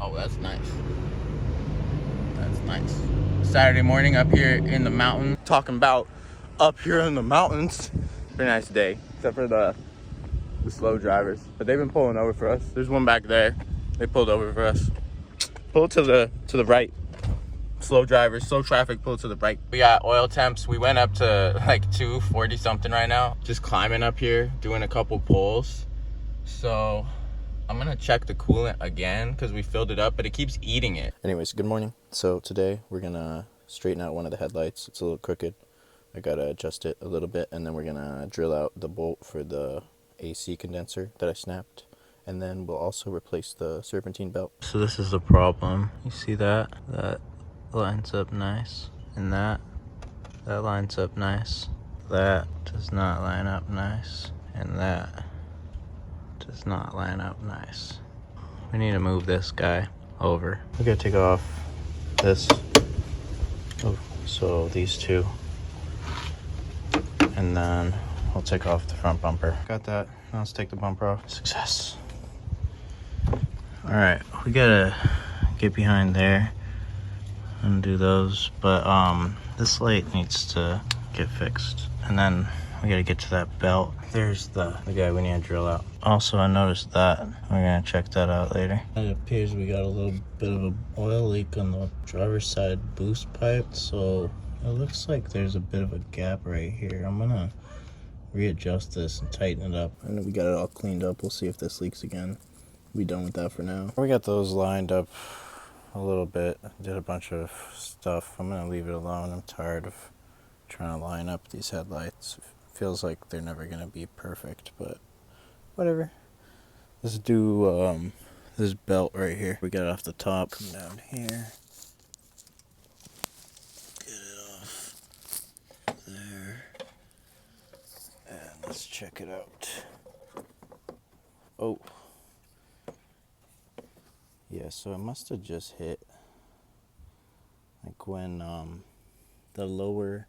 Oh, that's nice. That's nice. Saturday morning up here in the mountain. Talking about up here in the mountains. Pretty nice day, except for the slow drivers. But they've been pulling over for us. There's one back there. They pulled over for us. Pull to the right. Slow drivers, slow traffic, pull to the right. We got oil temps. We went up to like 240 something right now. Just climbing up here, doing a couple pulls. So I'm gonna check the coolant again because we filled it up, but it keeps eating it. Anyways, good morning. So today we're gonna straighten out one of the headlights. It's a little crooked. I gotta adjust it a little bit, and then we're gonna drill out the bolt for the AC condenser that I snapped. And then we'll also replace the serpentine belt. So this is the problem. You see that? That lines up nice. And that lines up nice. That does not line up nice. And that does not line up nice. We need to move this guy over. We gotta take off this. Oh, so these two. And then we'll take off the front bumper. Got that. Now let's take the bumper off. Success. Alright, we gotta get behind there and do those, but this light needs to get fixed. And then we gotta get to that belt. There's the guy we need to drill out. Also, I noticed that. We're gonna check that out later. It appears we got a little bit of an oil leak on the driver's side boost pipe, so it looks like there's a bit of a gap right here. I'm gonna readjust this and tighten it up. And we got it all cleaned up. We'll see if this leaks again. Be done with that for now. We got those lined up a little bit. Did a bunch of stuff. I'm gonna leave it alone. I'm tired of trying to line up these headlights. It feels like they're never gonna be perfect, but whatever. Let's do this belt right here. We got it off the top. Come down here. Get it off there. And let's check it out. Oh. Yeah, so it must have just hit, like when the lower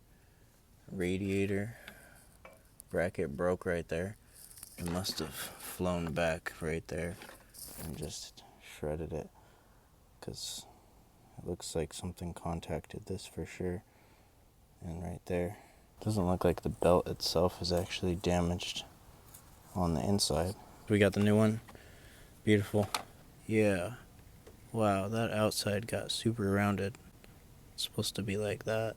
radiator bracket broke right there. It must have flown back right there and just shredded it, because it looks like something contacted this for sure. And right there, doesn't look like the belt itself is actually damaged on the inside. We got the new one. Beautiful. Yeah. Wow, that outside got super rounded. It's supposed to be like that.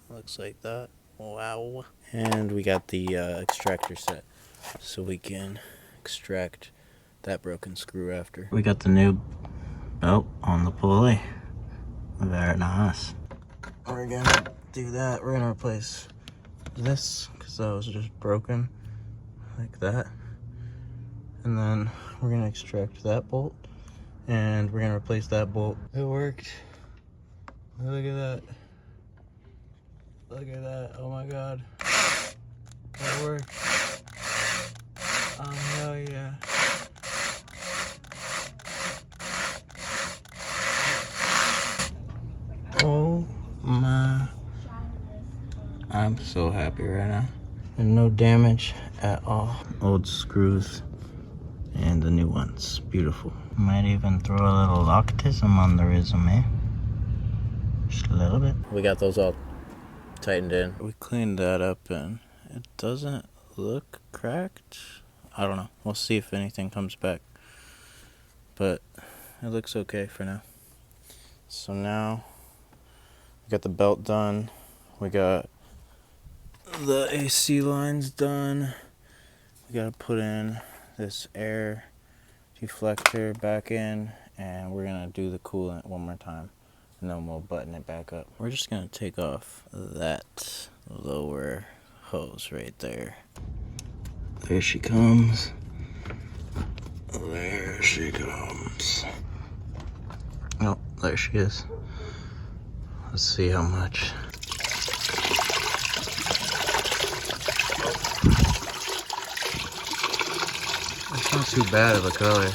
Looks like that. Wow. And we got the extractor set, so we can extract that broken screw after. We got the new belt on the pulley. Very nice. We're gonna do that. We're gonna replace this, because that was just broken like that. And then we're gonna extract that bolt. And we're gonna replace that bolt. It worked. Look at that. Look at that. Oh my god. It worked. Oh hell yeah. Oh my. I'm so happy right now. And no damage at all. Old screws and the new ones. Beautiful. Might even throw a little loctism on the resume. Just a little bit. We got those all tightened in. We cleaned that up and it doesn't look cracked. I don't know. We'll see if anything comes back. But it looks okay for now. So now we got the belt done. We got the AC lines done. We gotta put in this air deflector back in, and we're gonna do the coolant one more time, and then we'll button it back up. We're just gonna take off that lower hose right there. There she comes. There she comes. Oh, there she is. Let's see how much. It's not too bad of a color.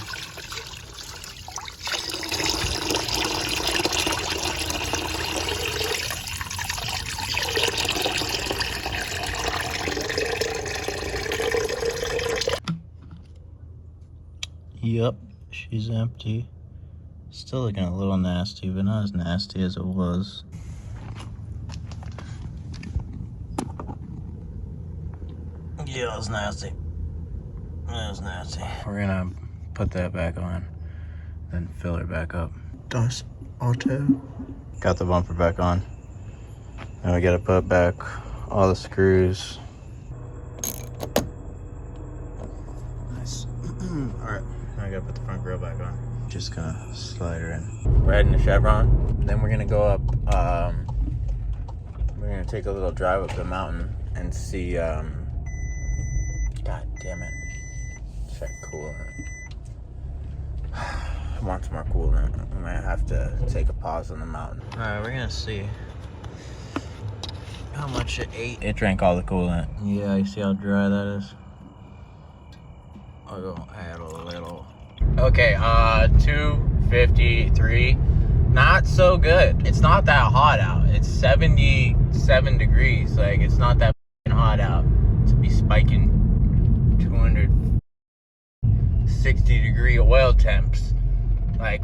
Yep, she's empty. Still looking a little nasty, but not as nasty as it was. Yeah, it was nasty. It was nasty. We're gonna put that back on, then fill her back up. Das Auto. Got the bumper back on. Now we gotta put back all the screws. Nice. Alright, now I gotta put the front grill back on. Just gonna slide her in. We're heading to Chevron. Then we're gonna go up, we're gonna take a little drive up the mountain and see, God damn it. Check coolant. I want some more coolant. I might have to take a pause on the mountain. Alright, we're gonna see how much it ate. It drank all the coolant. Yeah, you see how dry that is? I'll go add a little. Okay, 253. Not so good. It's not that hot out. It's 77 degrees. Like, it's not that hot out to be spiking 260-degree oil temps. Like,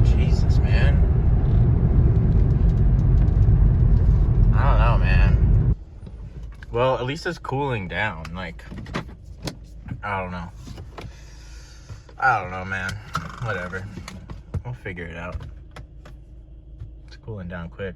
Jesus, man. I don't know, man. Well, at least it's cooling down. Like, I don't know. I don't know, man. Whatever. We'll figure it out. It's cooling down quick.